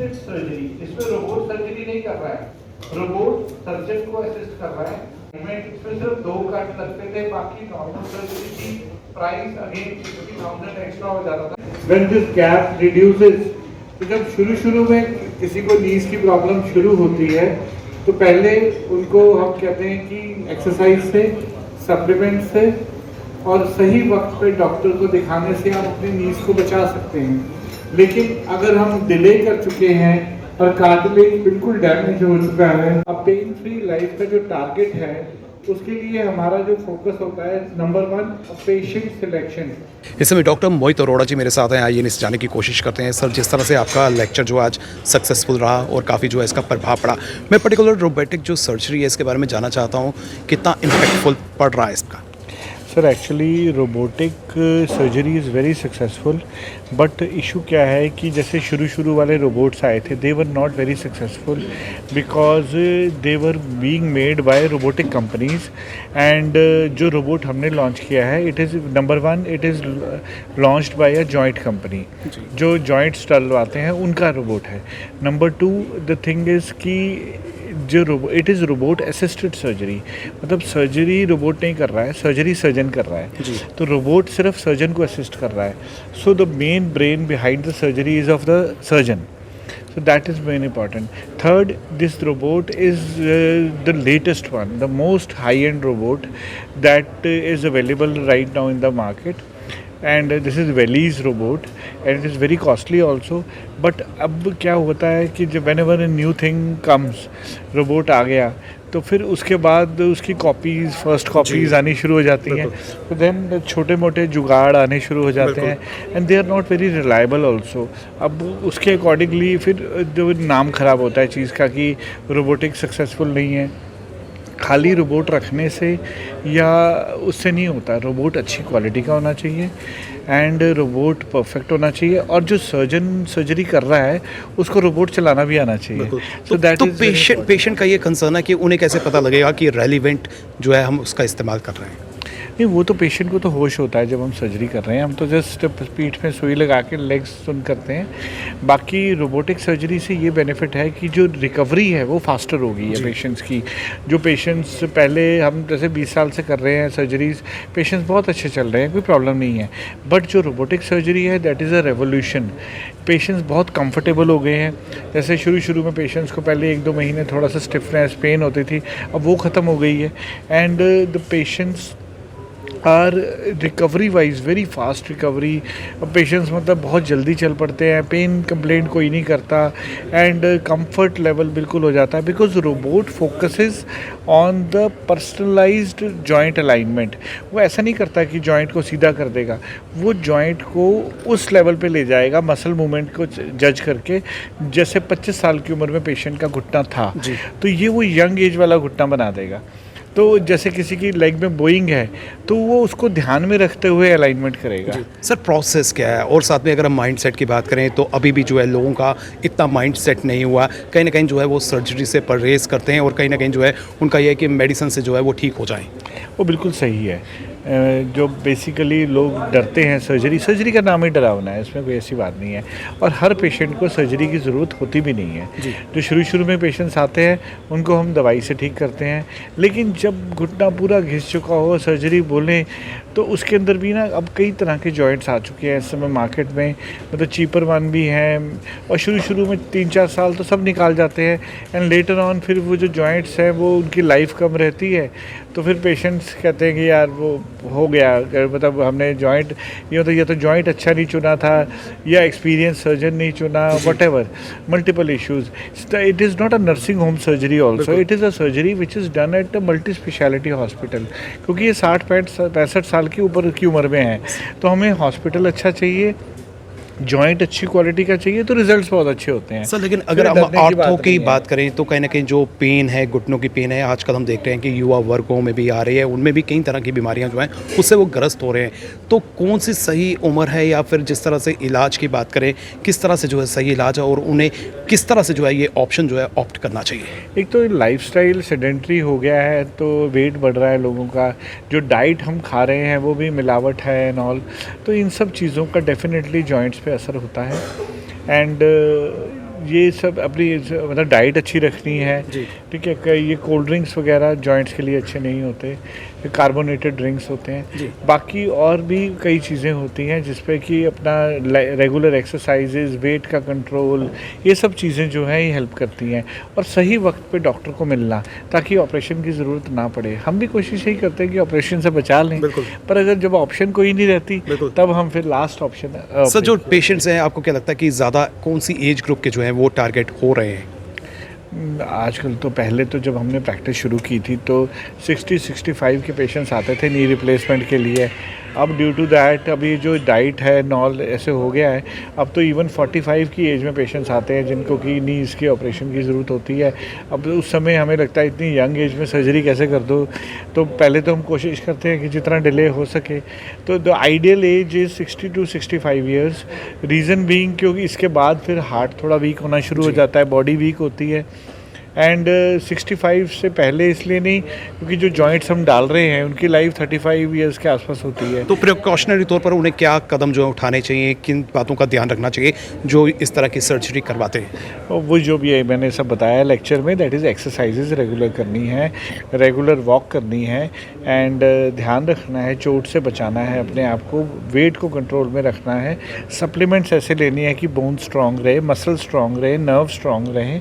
Assisted surgery, इसमें robot surgery नहीं कर रहा है, रोबोट सर्जन को असिस्ट कर रहा है। इसमें सिर्फ 2 कट लगते थे, बाकी नॉर्मल सर्जरी की प्राइस अगेन 50,000 एक्स्ट्रा हो जाता था। When this gap reduces, तो जब शुरू में किसी को नीज की प्रॉब्लम शुरू होती है तो पहले उनको हम कहते हैं कि एक्सरसाइज से, सप्लीमेंट से और सही वक्त पे डॉक्टर को दिखाने से आप अपनी नीज को बचा सकते हैं। लेकिन अगर हम डिले कर चुके हैं और कार्टिलेज बिल्कुल डैमेज हो चुका है, अब पेन फ्री लाइफ का जो टारगेट है उसके लिए हमारा जो फोकस होता है नंबर 1 पेशेंट सिलेक्शन। इस समय डॉक्टर मोहित अरोड़ा जी मेरे साथ हैं, आइए इस जाने की कोशिश करते हैं। सर, जिस तरह से आपका लेक्चर जो आज सक्सेसफुल रहा और काफ़ी जो है इसका प्रभाव पड़ा, मैं पर्टिकुलर रोबोटिक जो सर्जरी है इसके बारे में जानना चाहता हूँ, कितना इम्पैक्टफुल पड़ रहा है इसका। Sir actually robotic surgery is very successful, but issue क्या है कि जैसे शुरू वाले रोबोट्स आए थे, they were not very successful because they were being made by robotic companies. And जो रोबोट हमने लॉन्च किया है, it is number 1, it is launched by a joint company, जो जॉइंट्स डलवाते हैं उनका रोबोट है। नंबर 2 द थिंग इज़ कि जो it is robot assisted surgery, मतलब सर्जरी रोबोट नहीं कर रहा है, सर्जरी सर्जन कर रहा है। तो रोबोट सिर्फ सर्जन को असिस्ट कर रहा है। So the main brain behind the surgery is of the surgeon. So that is very important. Third, this robot is the latest one, the most high-end robot that is available right now in the market. And this is Veli's robot and it is very costly also. But अब क्या होता है कि जब whenever a new thing comes, robot आ गया तो फिर उसके बाद उसकी कॉपीज़, फर्स्ट कॉपीज़ आनी शुरू हो जाती हैं, तो देन छोटे मोटे जुगाड़ आने शुरू हो जाते हैं and they are not very reliable also. अब उसके अकॉर्डिंगली फिर जो नाम ख़राब होता है चीज़ का कि रोबोटिक सक्सेसफुल नहीं है। खाली रोबोट रखने से या उससे नहीं होता, रोबोट अच्छी क्वालिटी का होना चाहिए एंड रोबोट परफेक्ट होना चाहिए, और जो सर्जन सर्जरी कर रहा है उसको रोबोट चलाना भी आना चाहिए। तो पेशेंट का ये कंसर्न है कि उन्हें कैसे पता लगेगा कि रेलिवेंट जो है हम उसका इस्तेमाल कर रहे हैं। नहीं, वो तो पेशेंट को तो होश होता है जब हम सर्जरी कर रहे हैं, हम तो जस्ट पीठ में सुई लगा के लेग्स सुन करते हैं। बाकी रोबोटिक सर्जरी से ये बेनिफिट है कि जो रिकवरी है वो फास्टर हो गई है पेशेंट्स की। जो पेशेंट्स पहले हम जैसे 20 साल से कर रहे हैं सर्जरीज, पेशेंट्स बहुत अच्छे चल रहे हैं, कोई प्रॉब्लम नहीं है। बट जो रोबोटिक सर्जरी है that is a revolution. Patients बहुत कंफर्टेबल हो गए हैं। जैसे शुरू में पेशेंट्स को पहले 1-2 महीने थोड़ा सा स्टिफनेस, पेन होती थी, अब वो ख़त्म हो गई है। And the patients are recovery wise very fast recovery. Patients मतलब बहुत जल्दी चल पड़ते हैं, पेन कंप्लेंट कोई नहीं करता एंड कंफर्ट लेवल बिल्कुल हो जाता है because robot focuses on the personalised joint alignment. वो ऐसा नहीं करता कि जॉइंट को सीधा कर देगा, वो जॉइंट को उस लेवल पे ले जाएगा मसल मूवमेंट को जज करके, जैसे 25 साल की उम्र में पेशेंट का घुटना था तो ये वो यंग एज वाला घुटना बना देगा। तो जैसे किसी की लेग में बोइंग है तो वो उसको ध्यान में रखते हुए अलाइनमेंट करेगा। सर, प्रोसेस क्या है, और साथ में अगर हम माइंड सेट की बात करें तो अभी भी जो है लोगों का इतना माइंड सेट नहीं हुआ, कहीं ना कहीं जो है वो सर्जरी से परहेज करते हैं और कहीं ना कहीं जो है उनका ये है कि मेडिसिन से जो है वो ठीक हो जाएं। वो बिल्कुल सही है। जो बेसिकली लोग डरते हैं सर्जरी का नाम ही डरावना है, इसमें कोई ऐसी बात नहीं है। और हर पेशेंट को सर्जरी की ज़रूरत होती भी नहीं है। जो शुरू में पेशेंट्स आते हैं उनको हम दवाई से ठीक करते हैं, लेकिन जब घुटना पूरा घिस चुका हो, सर्जरी बोलें, तो उसके अंदर भी ना अब कई तरह के जॉइंट्स आ चुके हैं इस समय मार्केट में, मतलब चीपर वन भी हैं, और शुरू में 3-4 साल तो सब निकाल जाते हैं एंड लेटर ऑन फिर वो जो जॉइंट्स हैं वो उनकी लाइफ कम रहती है, तो फिर पेशेंट्स कहते हैं कि यार वो हो गया, मतलब हमने जॉइंट ये तो जॉइंट अच्छा नहीं चुना था या एक्सपीरियंस सर्जन नहीं चुना, what multiple issues. It is not a nursing home surgery also, it is a surgery which is done at a multi speciality hospital, क्योंकि ये 60-65 साल की ऊपर की उम्र में है, तो हमें हॉस्पिटल अच्छा चाहिए, जॉइंट अच्छी क्वालिटी का चाहिए, तो रिजल्ट्स बहुत अच्छे होते हैं। सर, लेकिन अगर हम आर्थो की बात करें तो कहीं ना कहीं जो पेन है, घुटनों की पेन है, आजकल हम देख रहे हैं कि युवा वर्गों में भी आ रही है, उनमें भी कई तरह की बीमारियां जो हैं उससे वो ग्रस्त हो रहे हैं। तो कौन सी सही उम्र है, या फिर जिस तरह से इलाज की बात करें किस तरह से जो है सही इलाज है और उन्हें किस तरह से जो है ये ऑप्शन जो है ऑप्ट करना चाहिए? एक तो लाइफस्टाइल सेडेंट्री हो गया है, तो वेट बढ़ रहा है लोगों का, जो डाइट हम खा रहे हैं वो भी मिलावट है एंड ऑल, तो इन सब चीज़ों का डेफिनेटली जॉइंट्स पे असर होता है। एंड ये सब अपनी मतलब डाइट अच्छी रखनी है, जी। ठीक है। ये कोल्ड ड्रिंक्स वगैरह जॉइंट्स के लिए अच्छे नहीं होते, कार्बोनेटेड ड्रिंक्स होते हैं। जी। बाकी और भी कई चीज़ें होती हैं जिसपे कि अपना रेगुलर एक्सरसाइजेज, वेट का कंट्रोल, ये सब चीज़ें जो हैं ये हेल्प करती हैं। और सही वक्त पे डॉक्टर को मिलना ताकि ऑपरेशन की ज़रूरत ना पड़े। हम भी कोशिश यही करते हैं कि ऑपरेशन से बचा लें, बिल्कुल। पर अगर जब ऑप्शन कोई नहीं रहती बिल्कुल। तब हम फिर लास्ट ऑप्शन सर जो पेशेंट्स हैं आपको क्या लगता है कि ज़्यादा कौन सी एज ग्रुप के जो हैं वो टारगेट हो रहे हैं? आजकल तो पहले तो जब हमने प्रैक्टिस शुरू की थी तो 60-65 के पेशेंट्स आते थे नी रिप्लेसमेंट के लिए। अब ड्यू टू दैट अभी जो डाइट है नॉल ऐसे हो गया है, अब तो इवन 45 की एज में पेशेंट्स आते हैं जिनको कि नीज़ के ऑपरेशन की ज़रूरत होती है। अब उस समय हमें लगता है इतनी यंग एज में सर्जरी कैसे कर दो, तो पहले तो हम कोशिश करते हैं कि जितना डिले हो सके। तो the ideal age is 60 to 65 years. Reason being क्योंकि इसके बाद फिर हार्ट थोड़ा वीक होना शुरू हो जाता है, बॉडी वीक होती है। एंड 65 से पहले इसलिए नहीं क्योंकि जो जॉइंट्स हम डाल रहे हैं उनकी लाइफ 35 ईयर्स के आसपास होती है। तो प्रिकॉशनरी तौर पर उन्हें क्या कदम जो है उठाने चाहिए, किन बातों का ध्यान रखना चाहिए जो इस तरह की सर्जरी करवाते हैं? और वो जो भी है मैंने सब बताया लेक्चर में, दैट इज़ एक्सरसाइजेज रेगुलर करनी है, रेगुलर वॉक करनी है, एंड ध्यान रखना है, चोट से बचाना है अपने आप को, वेट को कंट्रोल में रखना है, सप्लीमेंट्स ऐसे लेनी है कि बोन स्ट्रांग रहे, मसल स्ट्रांग रहे, नर्व स्ट्रांग रहे।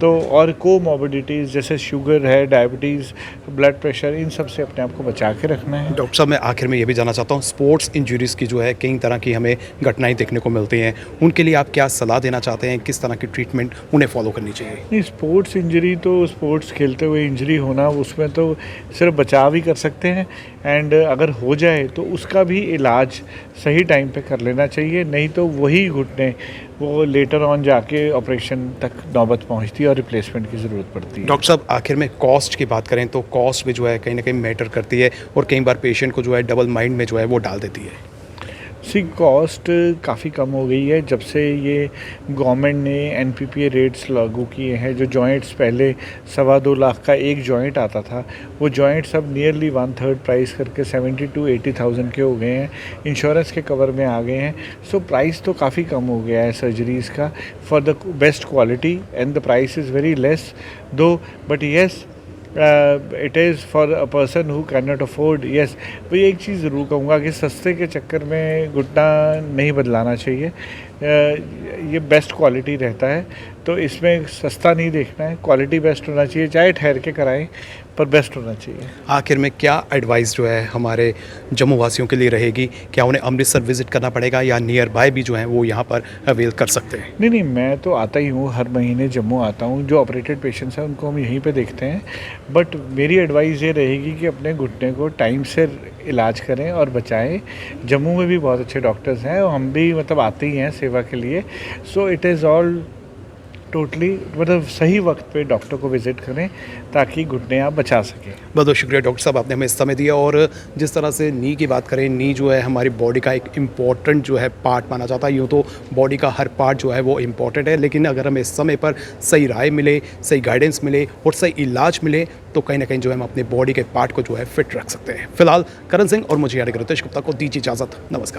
तो और कोमॉर्बिडिटीज़ जैसे शुगर है, डायबिटीज़, ब्लड प्रेशर, इन सब से अपने आप को बचा के रखना है। डॉक्टर साहब मैं आखिर में ये भी जानना चाहता हूँ, स्पोर्ट्स इंजरीज़ की जो है कई तरह की हमें घटनाएं देखने को मिलती हैं, उनके लिए आप क्या सलाह देना चाहते हैं, किस तरह की ट्रीटमेंट उन्हें फॉलो करनी चाहिए? नहीं, स्पोर्ट्स इंजरी तो स्पोर्ट्स खेलते हुए इंजरी होना, उसमें तो सिर्फ बचाव ही कर सकते हैं। एंड अगर हो जाए तो उसका भी इलाज सही टाइम पे कर लेना चाहिए, नहीं तो वही घुटने वो लेटर ऑन जाके ऑपरेशन तक नौबत पहुंचती है और रिप्लेसमेंट की ज़रूरत पड़ती है। डॉक्टर साहब आखिर में कॉस्ट की बात करें तो कॉस्ट भी जो है कहीं ना कहीं मैटर करती है और कई बार पेशेंट को जो है डबल माइंड में जो है वो डाल देती है। सी कॉस्ट काफ़ी कम हो गई है जब से ये गवर्नमेंट ने NPPA रेट्स लागू किए हैं। जो जॉइंट्स पहले 2.25 लाख का एक जॉइंट आता था, वो जॉइंट्स अब नियरली 1/3 प्राइस करके 70 to 80,000 के हो गए हैं, इंश्योरेंस के कवर में आ गए हैं। सो प्राइस तो काफ़ी कम हो गया है सर्जरीज़ का for the best quality, and the price is very less though, but yes it is for a person who can not afford. Yes, तो ये एक चीज़ ज़रूर कहूँगा कि सस्ते के चक्कर में घुटना नहीं बदलाना चाहिए। ये बेस्ट क्वालिटी रहता है, तो इसमें सस्ता नहीं देखना है, क्वालिटी बेस्ट होना चाहिए, चाहे ठहर के कराएं पर बेस्ट होना चाहिए। आखिर में क्या एडवाइस जो है हमारे जम्मू वासियों के लिए रहेगी? क्या उन्हें अमृतसर विजिट करना पड़ेगा या नियर बाय भी जो है वो यहाँ पर अवेल कर सकते हैं? नहीं, मैं तो आता ही हूँ, हर महीने जम्मू आता हूँ। जो ऑपरेटेड पेशेंट्स हैं उनको हम यहीं पे देखते हैं, बट मेरी एडवाइस ये रहेगी कि अपने घुटने को टाइम से इलाज करें और बचाएं। जम्मू में भी बहुत अच्छे डॉक्टर्स हैं और हम भी मतलब आते ही हैं सेवा के लिए। So it is all totally मतलब सही वक्त पे डॉक्टर को विज़िट करें ताकि घुटने आप बचा सकें। बहुत बहुत शुक्रिया डॉक्टर साहब, आपने हमें समय दिया। और जिस तरह से नी की बात करें, नी जो है हमारी बॉडी का एक इम्पॉर्टेंट जो है पार्ट माना जाता है। यूँ तो बॉडी का हर पार्ट जो है वो इम्पॉर्टेंट है, लेकिन अगर हमें समय पर सही राय मिले, सही गाइडेंस मिले और सही इलाज मिले तो कहीं ना कहीं जो है हम अपने बॉडी के पार्ट को जो है फिट रख सकते हैं। फिलहाल करण सिंह और मुझे यानी रितेश गुप्ता को दीजिए इजाज़त। नमस्कार।